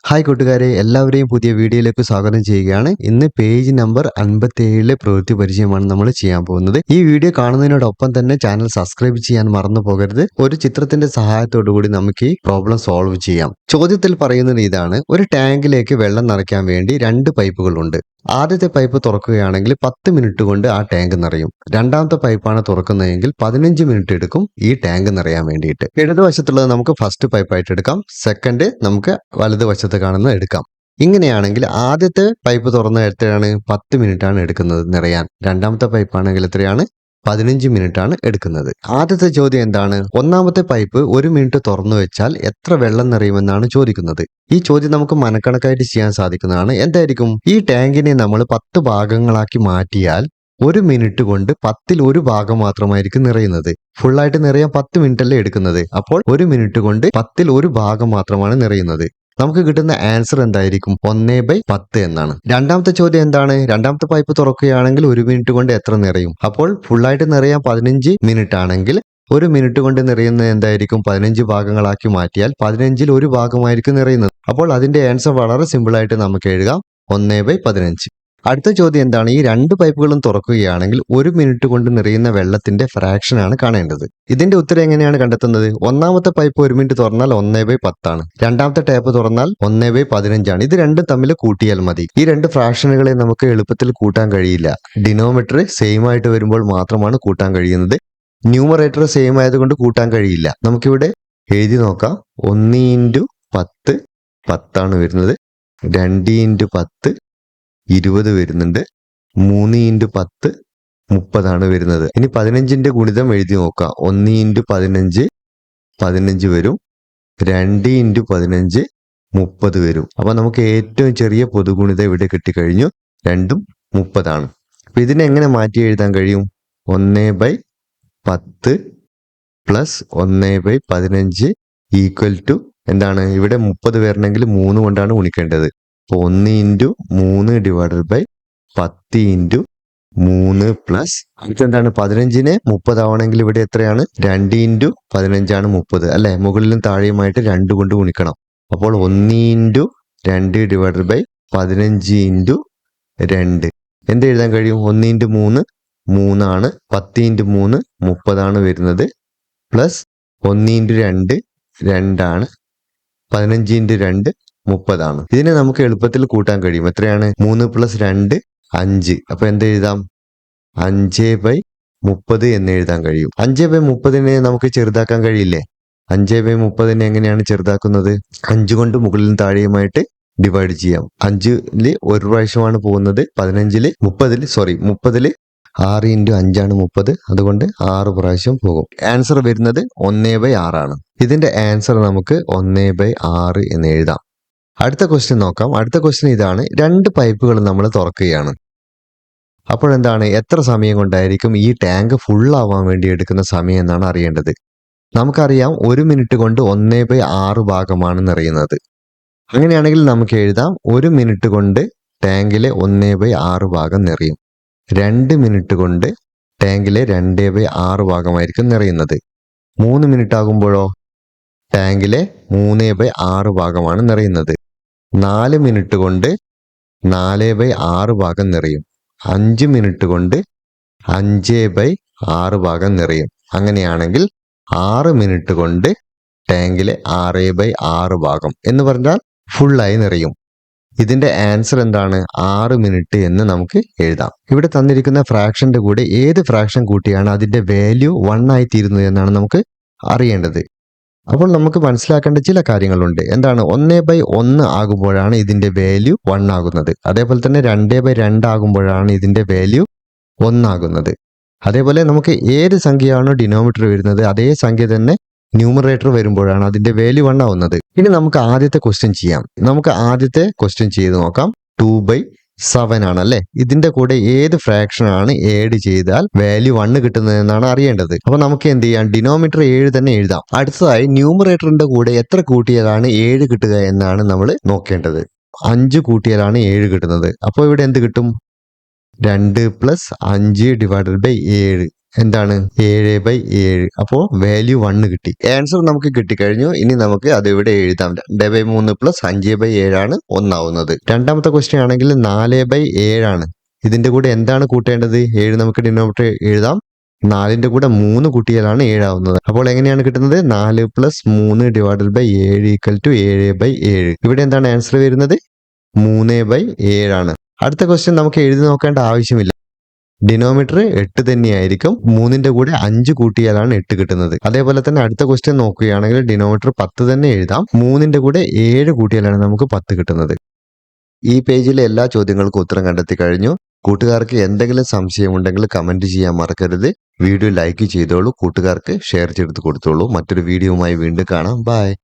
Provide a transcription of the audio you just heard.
Hi കൂട്ടുകാരെ, എല്ലാവരെയും പുതിയ വീഡിയോയിലേക്ക് സ്വാഗതം ചെയ്യുകയാണ്. ഇന്ന് പേജ് നമ്പർ 57 പ്രവൃത്തി പരിചയമാണ് നമ്മൾ ചെയ്യാൻ പോകുന്നത്. ഈ വീഡിയോ കാണുന്നതിനോടൊപ്പം തന്നെ ചാനൽ സബ്സ്ക്രൈബ് ചെയ്യാൻ മറന്നു പോകരുത്. ഒരു ചിത്രത്തിന്റെ സഹായത്തോടു കൂടി നമുക്ക് ഈ പ്രോബ്ലം സോൾവ് ചെയ്യാം. ചോദ്യത്തിൽ പറയുന്നത് ഇതാണ്: ഒരു ടാങ്കിലേക്ക് വെള്ളം നിറയ്ക്കാൻ വേണ്ടി 2 പൈപ്പുകളുണ്ട്. ആദ്യത്തെ പൈപ്പ് തുറക്കുകയാണെങ്കിൽ 10 മിനിറ്റ് കൊണ്ട് ആ ടാങ്ക് നിറയും. രണ്ടാമത്തെ പൈപ്പാണ് തുറക്കുന്നതെങ്കിൽ 15 മിനിറ്റ് എടുക്കും ഈ ടാങ്ക് നിറയാൻ വേണ്ടിയിട്ട്. ഇടതുവശത്തുള്ളത് നമുക്ക് ഫസ്റ്റ് പൈപ്പായിട്ട് എടുക്കാം, സെക്കൻഡ് നമുക്ക് വലതുവശത്ത് കാണുന്നത് എടുക്കാം. ഇങ്ങനെയാണെങ്കിൽ ആദ്യത്തെ പൈപ്പ് തുറന്ന എത്രയാണ്? 10 മിനിറ്റ് ആണ് എടുക്കുന്നത് നിറയാൻ. രണ്ടാമത്തെ പൈപ്പാണെങ്കിൽ എത്രയാണ്? 15 മിനിറ്റ് ആണ് എടുക്കുന്നത്. ആദ്യത്തെ ചോദ്യം എന്താണ്? ഒന്നാമത്തെ പൈപ്പ് 1 മിനിറ്റ് തുറന്നു വെച്ചാൽ എത്ര വെള്ളം നിറയുമെന്നാണ് ചോദിക്കുന്നത്. ഈ ചോദ്യം നമുക്ക് മനക്കണക്കായിട്ട് ചെയ്യാൻ സാധിക്കുന്നതാണ്. എന്തായിരിക്കും? ഈ ടാങ്കിനെ നമ്മൾ 10 ഭാഗങ്ങളാക്കി മാറ്റിയാൽ 1 മിനിറ്റ് കൊണ്ട് 10ൽ 1 ഭാഗം മാത്രമായിരിക്കും നിറയുന്നത്. ഫുള്ളായിട്ട് നിറയാൻ 10 മിനിറ്റ് അല്ലേ എടുക്കുന്നത്. അപ്പോൾ 1 മിനിറ്റ് കൊണ്ട് 10ൽ 1 ഭാഗം മാത്രമാണ് നിറയുന്നത്. നമുക്ക് കിട്ടുന്ന ആൻസർ എന്തായിരിക്കും? 1/10 എന്നാണ്. രണ്ടാമത്തെ ചോദ്യം എന്താണ്? രണ്ടാമത്തെ പൈപ്പ് തുറക്കുകയാണെങ്കിൽ 1 മിനിറ്റ് കൊണ്ട് എത്ര നിറയും? അപ്പോൾ ഫുള്ളായിട്ട് നിറയാൻ 15 മിനിറ്റ് ആണെങ്കിൽ 1 മിനിറ്റ് കൊണ്ട് നിറയുന്നത് എന്തായിരിക്കും? 15 ഭാഗങ്ങളാക്കി മാറ്റിയാൽ 15ൽ 1 ഭാഗമായിരിക്കും നിറയുന്നത്. അപ്പോൾ അതിന്റെ ആൻസർ വളരെ സിമ്പിൾ ആയിട്ട് നമുക്ക് എഴുതാം, 1/15. അടുത്ത ചോദ്യം എന്താണ്? ഈ 2 പൈപ്പുകളും തുറക്കുകയാണെങ്കിൽ 1 മിനിറ്റ് കൊണ്ട് നിറയുന്ന വെള്ളത്തിന്റെ ഫ്രാക്ഷൻ ആണ് കാണേണ്ടത്. ഇതിന്റെ ഉത്തരം എങ്ങനെയാണ് കണ്ടെത്തുന്നത്? ഒന്നാമത്തെ പൈപ്പ് 1 മിനിറ്റ് തുറന്നാൽ 1/10 ആണ്. രണ്ടാമത്തെ ടാപ്പ് തുറന്നാൽ 1/15 ആണ്. ഇത് രണ്ടും തമ്മിൽ കൂട്ടിയാൽ മതി. ഈ 2 ഫ്രാക്ഷനുകളെ നമുക്ക് എളുപ്പത്തിൽ കൂട്ടാൻ കഴിയില്ല. ഡിനോമിനേറ്റർ സെയിം ആയിട്ട് വരുമ്പോൾ മാത്രമാണ് കൂട്ടാൻ കഴിയുന്നത്. ന്യൂമറേറ്റർ സെയിം ആയതുകൊണ്ട് കൂട്ടാൻ കഴിയില്ല. നമുക്കിവിടെ എഴുതി നോക്കാം. 1 × 10 10 വരുന്നത്. 2 × 10 20 വരുന്നുണ്ട്. 3 × 10 30 വരുന്നത്. ഇനി 15ന്റെ ഗുണിതം എഴുതി നോക്കാം. 1 × 15 15 വരും. 2 × 15 30 വരും. അപ്പൊ നമുക്ക് ഏറ്റവും ചെറിയ പൊതുഗുണിതം ഇവിടെ കിട്ടിക്കഴിഞ്ഞു. രണ്ടും 30 അപ്പൊ ഇതിനെ എങ്ങനെ മാറ്റി എഴുതാൻ കഴിയും? 1/10 പ്ലസ് 1/15 ഈക്വൽ ടു എന്താണ്? ഇവിടെ 30 വരണമെങ്കിൽ 3 കൊണ്ടാണ് ഗുണിക്കേണ്ടത്. അപ്പോൾ 1 × 3 ഡിവൈഡഡ് ബൈ 10 × 3 പ്ലസ് അടുത്തെന്താണ്? 15നെ 30 ആവണമെങ്കിൽ ഇവിടെ എത്രയാണ്? 2 × 15 ആണ് 30 അല്ലെ? മുകളിലും താഴെയുമായിട്ട് 2 കൊണ്ട് ഗുണിക്കണം. അപ്പോൾ 1 × 2 ഡിവൈഡഡ് ബൈ 15 × 2 എന്ത് എഴുതാൻ കഴിയും? 1 × 3 3 ആണ്. 10 × 3 30 വരുന്നത്. പ്ലസ് 1 × 2 2 ആണ്. 15 × 2 30. ഇതിനെ നമുക്ക് എളുപ്പത്തിൽ കൂട്ടാൻ കഴിയും. എത്രയാണ്? 3 + 2 5. അപ്പൊ എന്ത് എഴുതാം? 5/30 എന്ന് എഴുതാൻ കഴിയും. 5/30നെ നമുക്ക് ചെറുതാക്കാൻ കഴിയില്ലേ? 5/30നെ എങ്ങനെയാണ് ചെറുതാക്കുന്നത്? 5 കൊണ്ട് മുകളിലും താഴെയുമായിട്ട് ഡിവൈഡ് ചെയ്യാം. 5ൽ ഒരു പ്രാവശ്യമാണ് പോകുന്നത്. 30ൽ 6 × 5 ആണ് 30. അതുകൊണ്ട് 6 പ്രാവശ്യം പോകും. ആൻസർ വരുന്നത് 1/6 ആണ്. ഇതിന്റെ ആൻസർ നമുക്ക് 1/6 എന്ന് എഴുതാം. അടുത്ത ക്വസ്റ്റ്യൻ നോക്കാം. അടുത്ത ക്വസ്റ്റ്യൻ ഇതാണ്: 2 പൈപ്പുകൾ നമ്മൾ തുറക്കുകയാണ്. അപ്പോഴെന്താണ്? എത്ര സമയം കൊണ്ടായിരിക്കും ഈ ടാങ്ക് ഫുൾ ആവാൻ വേണ്ടി എടുക്കുന്ന സമയം എന്നാണ് അറിയേണ്ടത്. നമുക്കറിയാം 1 മിനിറ്റ് കൊണ്ട് 1/6 ഭാഗമാണ് നിറയുന്നത്. അങ്ങനെയാണെങ്കിൽ നമുക്ക് എഴുതാം 1 മിനിറ്റ് കൊണ്ട് ടാങ്കിലെ 1/6 ഭാഗം നിറയും. 2 മിനിറ്റ് കൊണ്ട് ടാങ്കിലെ 2/6 ഭാഗമായിരിക്കും നിറയുന്നത്. 3 മിനിറ്റ് ആകുമ്പോഴോ ടാങ്കിലെ 3/6 ഭാഗമാണ് നിറയുന്നത്. 4 മിനിറ്റ് കൊണ്ട് 4/6 ഭാഗം നിറയും. 5 മിനിറ്റ് കൊണ്ട് 5/6 ഭാഗം നിറയും. അങ്ങനെയാണെങ്കിൽ 6 മിനിറ്റ് കൊണ്ട് ടാങ്കിലെ 6/6 ഭാഗം എന്ന് പറഞ്ഞാൽ ഫുള്ളായി നിറയും. ഇതിന്റെ ആൻസർ എന്താണ്? 6 മിനിറ്റ് എന്ന് നമുക്ക് എഴുതാം. ഇവിടെ തന്നിരിക്കുന്ന ഫ്രാക്ഷന്റെ കൂടെ ഏത് ഫ്രാക്ഷൻ കൂട്ടിയാണ് അതിന്റെ വാല്യൂ 1 ആയി തീരുന്നത് എന്നാണ് നമുക്ക് അറിയേണ്ടത്. അപ്പോൾ നമുക്ക് മനസ്സിലാക്കേണ്ട ചില കാര്യങ്ങളുണ്ട്. എന്താണ്? 1/1 ആകുമ്പോഴാണ് ഇതിന്റെ വാല്യൂ 1 ആകുന്നത്. അതേപോലെ തന്നെ 2/2 ആകുമ്പോഴാണ് ഇതിന്റെ വാല്യൂ 1 ആകുന്നത്. അതേപോലെ നമുക്ക് ഏത് സംഖ്യയാണോ ഡിനോമിനേറ്റർ വരുന്നത് അതേ സംഖ്യ തന്നെ ന്യൂമറേറ്റർ വരുമ്പോഴാണ് അതിന്റെ വാല്യൂ 1 ആവുന്നത്. ഇനി നമുക്ക് ആദ്യത്തെ ക്വസ്റ്റ്യൻ ചെയ്യാം. നമുക്ക് ആദ്യത്തെ ക്വസ്റ്റ്യൻ ചെയ്ത് നോക്കാം. 2/7 ആണല്ലേ? ഇതിന്റെ കൂടെ ഏത് ഫ്രാക്ഷൻ ആണ് ആഡ് ചെയ്താൽ വാല്യൂ 1 കിട്ടുന്നത് എന്നാണ് അറിയേണ്ടത്. അപ്പൊ നമുക്ക് എന്ത് ചെയ്യാം? ഡിനോമിനേറ്റർ 7 തന്നെ എഴുതാം. അടുത്തതായി ന്യൂമറേറ്ററിന്റെ കൂടെ എത്ര കൂട്ടിയാലാണ് 7 കിട്ടുക എന്നാണ് നമ്മൾ നോക്കേണ്ടത്. 5 കൂട്ടിയാലാണ് 7 കിട്ടുന്നത്. അപ്പോൾ ഇവിടെ എന്ത് കിട്ടും? 2 + 5 ഡിവൈഡഡ് ബൈ 7. എന്താണ് 7/7. അപ്പോൾ വാല്യൂ 1 കിട്ടി. ആൻസർ നമുക്ക് കിട്ടിക്കഴിഞ്ഞു. ഇനി നമുക്ക് അത് ഇവിടെ എഴുതാം. 2/3 പ്ലസ് 5/7 ആണ് 1 ആവുന്നത്. രണ്ടാമത്തെ ക്വസ്റ്റ്യൻ ആണെങ്കിൽ 4/7 ആണ്. ഇതിന്റെ കൂടെ എന്താണ് കൂട്ടേണ്ടത്? 7 നമുക്ക് ഡിനോമിനേറ്റർ എഴുതാം. 4ന്റെ കൂടെ 3 കൂട്ടിയാലാണ് 7 ആവുന്നത്. അപ്പോൾ എങ്ങനെയാണ് കിട്ടുന്നത്? 4 plus 3 divided by 7 equal to 7/7. ഇവിടെ എന്താണ് ആൻസർ വരുന്നത്? 3/7 ആണ്. അടുത്ത ക്വസ്റ്റ്യൻ നമുക്ക് എഴുതി നോക്കേണ്ട ആവശ്യമില്ല. ഡിനോമിനേറ്റർ 8 തന്നെയായിരിക്കും. 3ന്റെ കൂടെ 5 കൂട്ടിയാലാണ് 8 കിട്ടുന്നത്. അതേപോലെ തന്നെ അടുത്ത ക്വസ്റ്റ്യൻ നോക്കുകയാണെങ്കിൽ ഡിനോമിനേറ്റർ 10 തന്നെ എഴുതാം. 3ന്റെ കൂടെ 7 കൂട്ടിയാലാണ് നമുക്ക് 10 കിട്ടുന്നത്. ഈ പേജിലെ എല്ലാ ചോദ്യങ്ങൾക്കും ഉത്തരം കണ്ടെത്തി കഴിഞ്ഞു. കൂട്ടുകാർക്ക് എന്തെങ്കിലും സംശയമുണ്ടെങ്കിൽ കമന്റ് ചെയ്യാൻ മറക്കരുത്. വീഡിയോ ലൈക്ക് ചെയ്തോളൂ. കൂട്ടുകാർക്ക് ഷെയർ ചെയ്ത് കൊടുത്തോളൂ. മറ്റൊരു വീഡിയോയുമായി വീണ്ടും കാണാം. ബൈ.